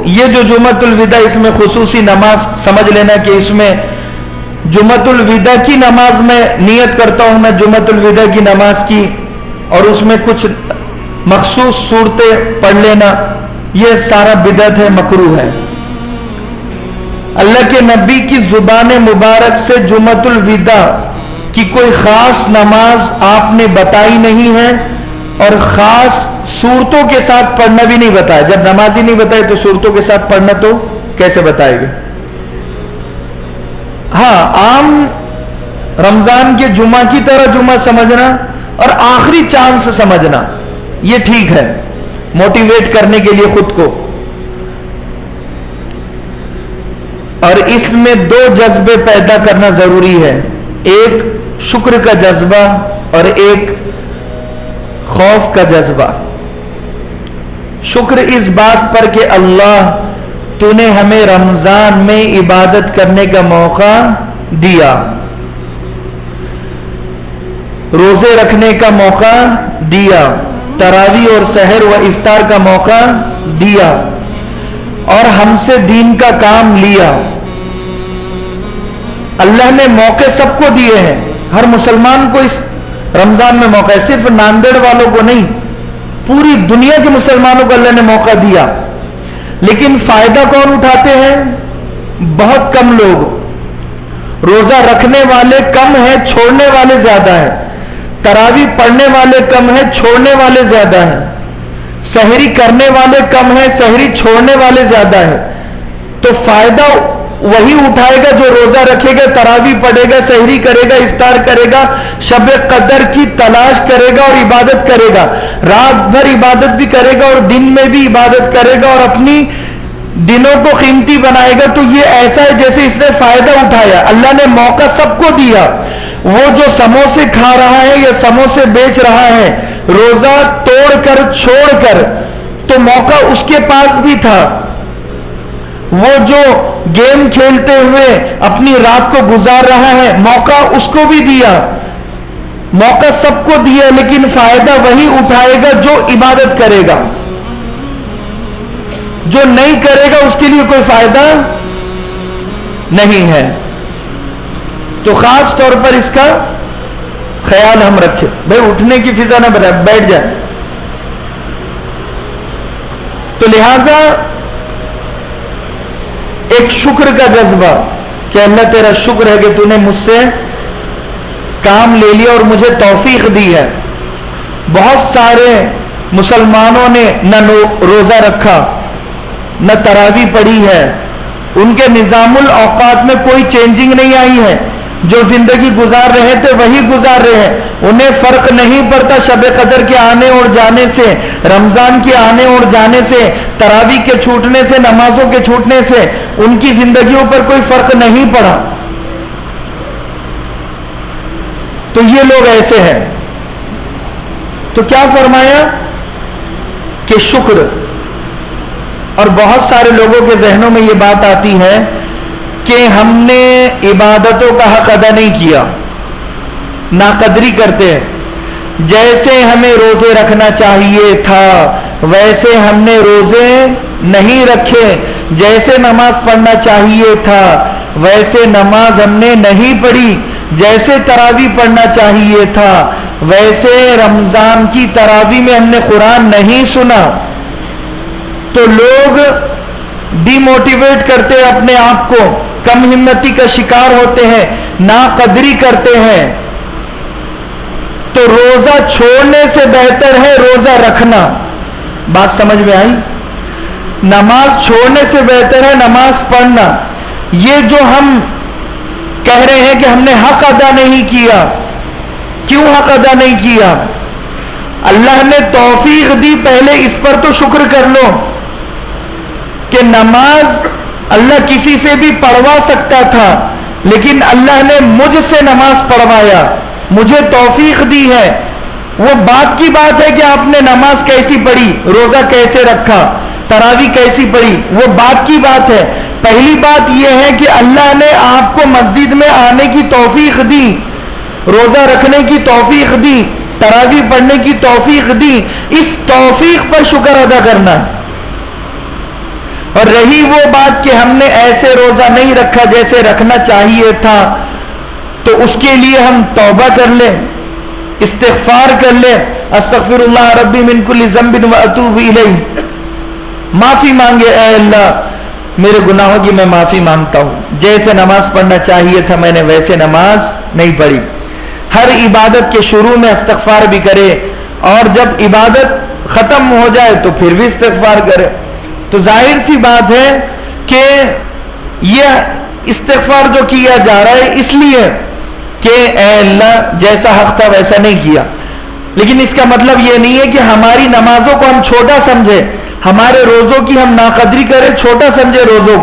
یہ جو جمعۃ الوداع اس میں خصوصی نماز سمجھ لینا کہ اس میں جمعۃ الوداع کی نماز میں نیت کرتا ہوں میں جمعۃ الوداع کی نماز کی اور اس میں کچھ مخصوص صورتیں پڑھ لینا، یہ سارا بدعت ہے، مکروہ ہے۔ اللہ کے نبی کی زبان مبارک سے جمعۃ الوداع کی کوئی خاص نماز آپ نے بتائی نہیں ہے اور خاص صورتوں کے ساتھ پڑھنا بھی نہیں بتایا۔ جب نماز ہی نہیں بتائی تو صورتوں کے ساتھ پڑھنا تو کیسے بتائے گا؟ ہاں، عام رمضان کے جمعہ کی طرح جمعہ سمجھنا اور آخری چاند سے سمجھنا یہ ٹھیک ہے، موٹیویٹ کرنے کے لیے خود کو۔ اور اس میں دو جذبے پیدا کرنا ضروری ہے، ایک شکر کا جذبہ اور ایک خوف کا جذبہ۔ شکر اس بات پر کہ اللہ تو نے ہمیں رمضان میں عبادت کرنے کا موقع دیا، روزے رکھنے کا موقع دیا، تراویح اور سحر و افطار کا موقع دیا اور ہم سے دین کا کام لیا۔ اللہ نے موقع سب کو دیے ہیں، ہر مسلمان کو اس رمضان میں موقع ہے، صرف ناندیڑ والوں کو نہیں، پوری دنیا کے مسلمانوں کو اللہ نے موقع دیا۔ لیکن فائدہ کون اٹھاتے ہیں؟ بہت کم لوگ۔ روزہ رکھنے والے کم ہیں، چھوڑنے والے زیادہ ہیں۔ تراویح پڑھنے والے کم ہیں، چھوڑنے والے زیادہ ہیں۔ سحری کرنے والے کم ہیں، سحری چھوڑنے والے زیادہ ہیں۔ تو فائدہ وہی اٹھائے گا جو روزہ رکھے گا، تراویح پڑھے گا، سحری کرے گا، افطار کرے گا، شب قدر کی تلاش کرے گا اور عبادت کرے گا، رات بھر عبادت بھی کرے گا اور دن میں بھی عبادت کرے گا اور اپنی دنوں کو قیمتی بنائے گا۔ تو یہ ایسا ہے جیسے اس نے فائدہ اٹھایا۔ اللہ نے موقع سب کو دیا۔ وہ جو سموسے کھا رہا ہے یا سموسے بیچ رہا ہے روزہ توڑ کر چھوڑ کر، تو موقع اس کے پاس بھی تھا۔ وہ جو گیم کھیلتے ہوئے اپنی رات کو گزار رہا ہے موقع اس کو بھی دیا۔ موقع سب کو دیا، لیکن فائدہ وہی اٹھائے گا جو عبادت کرے گا۔ جو نہیں کرے گا اس کے لیے کوئی فائدہ نہیں ہے۔ تو خاص طور پر اس کا خیال ہم رکھیں۔ بھائی اٹھنے کی فضا نہ بنائے، بیٹھ جائے۔ تو لہذا ایک شکر کا جذبہ کہ اللہ تیرا شکر ہے کہ تو نے مجھ سے کام لے لیا اور مجھے توفیق دی ہے۔ بہت سارے مسلمانوں نے نہ روزہ رکھا نہ تراویح پڑھی ہے، ان کے نظام الاوقات میں کوئی چینجنگ نہیں آئی ہے، جو زندگی گزار رہے تھے وہی گزار رہے ہیں۔ انہیں فرق نہیں پڑتا شب قدر کے آنے اور جانے سے، رمضان کے آنے اور جانے سے، تراویح کے چھوٹنے سے، نمازوں کے چھوٹنے سے، ان کی زندگیوں پر کوئی فرق نہیں پڑا۔ تو یہ لوگ ایسے ہیں۔ تو کیا فرمایا کہ شکر، اور بہت سارے لوگوں کے ذہنوں میں یہ بات آتی ہے کہ ہم نے عبادتوں کا حق ادا نہیں کیا، ناقدری کرتے ہیں۔ جیسے ہمیں روزے رکھنا چاہیے تھا ویسے ہم نے روزے نہیں رکھے، جیسے نماز پڑھنا چاہیے تھا ویسے نماز ہم نے نہیں پڑھی، جیسے تراویح پڑھنا چاہیے تھا ویسے رمضان کی تراویح میں ہم نے قرآن نہیں سنا۔ تو لوگ ڈی موٹیویٹ کرتے ہیں اپنے آپ کو، کم ہمتی کا شکار ہوتے ہیں، ناقدری کرتے ہیں۔ تو روزہ چھوڑنے سے بہتر ہے روزہ رکھنا۔ بات سمجھ میں آئی؟ نماز چھوڑنے سے بہتر ہے نماز پڑھنا۔ یہ جو ہم کہہ رہے ہیں کہ ہم نے حق ادا نہیں کیا، کیوں حق ادا نہیں کیا؟ اللہ نے توفیق دی، پہلے اس پر تو شکر کر لو کہ نماز اللہ کسی سے بھی پڑھوا سکتا تھا، لیکن اللہ نے مجھ سے نماز پڑھوایا، مجھے توفیق دی ہے۔ وہ بات کی بات ہے کہ آپ نے نماز کیسی پڑھی، روزہ کیسے رکھا، تراویح کیسی پڑھی، وہ بات کی بات ہے۔ پہلی بات یہ ہے کہ اللہ نے آپ کو مسجد میں آنے کی توفیق دی، روزہ رکھنے کی توفیق دی، تراویح پڑھنے کی توفیق دی۔ اس توفیق پر شکر ادا کرنا ہے۔ اور رہی وہ بات کہ ہم نے ایسے روزہ نہیں رکھا جیسے رکھنا چاہیے تھا، تو اس کے لیے ہم توبہ کر لیں، استغفار کر لیں، استغفر اللہ ربی من کل ذنب واتوب الیہ، معافی مانگے، اے اللہ میرے گناہوں کی میں معافی مانگتا ہوں، جیسے نماز پڑھنا چاہیے تھا میں نے ویسے نماز نہیں پڑھی۔ ہر عبادت کے شروع میں استغفار بھی کرے، اور جب عبادت ختم ہو جائے تو پھر بھی استغفار کرے۔ تو ظاہر سی بات ہے کہ یہ استغفار جو کیا جا رہا ہے اس لیے کہ اے اللہ جیسا حق تھا ویسا نہیں کیا، لیکن اس کا مطلب یہ نہیں ہے کہ ہماری نمازوں کو ہم چھوٹا سمجھے، ہمارے روزوں کی ہم ناقدری کریں، چھوٹا سمجھے روزوں کو۔